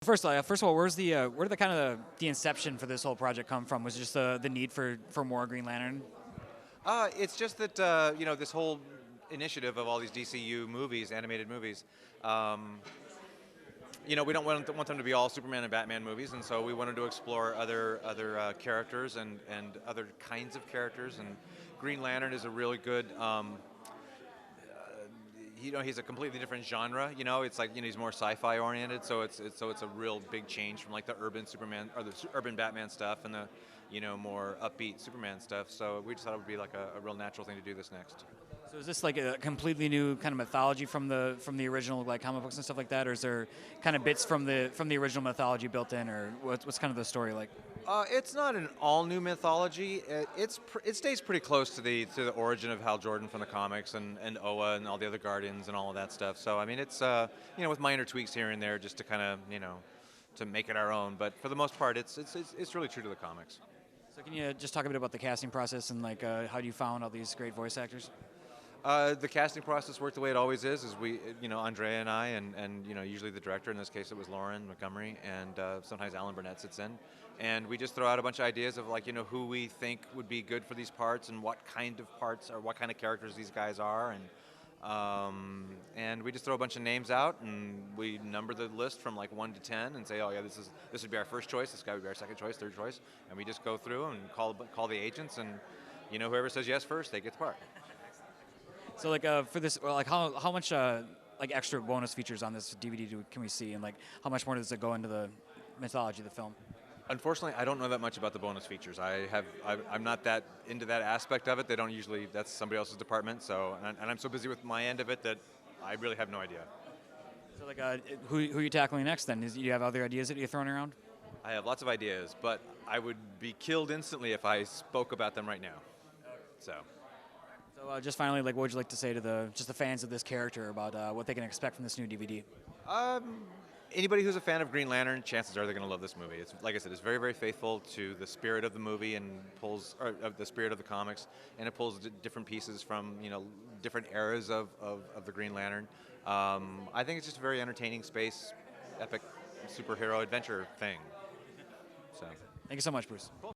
First of all, where did the kind of the inception for this whole project come from? Was it just the need for more Green Lantern? It's just that this whole initiative of all these DCU movies, animated movies. Um, we don't want them to be all Superman and Batman movies, and so we wanted to explore other characters and other kinds of characters. And Green Lantern is a really good. He's a completely different genre. It's like he's more sci-fi oriented, so it's a real big change from like the urban Superman or the urban Batman stuff and the more upbeat Superman stuff. So we just thought it would be like a real natural thing to do this next. So is this like a completely new kind of mythology from the original like comic books and stuff like that, or is there kind of bits from the original mythology built in, or what's kind of the story like? It's not an all-new mythology. It stays pretty close to the origin of Hal Jordan from the comics and Oa and all the other Guardians and all of that stuff. So I mean, it's with minor tweaks here and there just to kind of to make it our own. But for the most part, it's really true to the comics. So can you just talk a bit about the casting process and like how you found all these great voice actors? The casting process worked the way it always is we, Andrea and I, and usually the director, in this case it was Lauren Montgomery, and sometimes Alan Burnett sits in. And we just throw out a bunch of ideas of like, who we think would be good for these parts and what kind of parts or what kind of characters these guys are. And we just throw a bunch of names out and we number the list from like 1 to 10 and say, oh yeah, this would be our first choice, this guy would be our second choice, third choice. And we just go through and call the agents, and whoever says yes first, they get the part. So like for this, well, like how much like extra bonus features on this DVD can we see, and like how much more does it go into the mythology of the film? Unfortunately, I don't know that much about the bonus features. I'm not that into that aspect of it. They don't usually. That's somebody else's department. So, and I'm so busy with my end of it that I really have no idea. So like who are you tackling next then? Do you have other ideas that you're throwing around? I have lots of ideas, but I would be killed instantly if I spoke about them right now. So. So just finally, like, what would you like to say to the fans of this character about what they can expect from this new DVD? Anybody who's a fan of Green Lantern, chances are they're going to love this movie. It's, like I said, it's very, very faithful to the spirit of the movie and of the spirit of the comics, and it pulls different pieces from different eras of the Green Lantern. I think it's just a very entertaining space, epic superhero adventure thing. So, thank you so much, Bruce. Cool.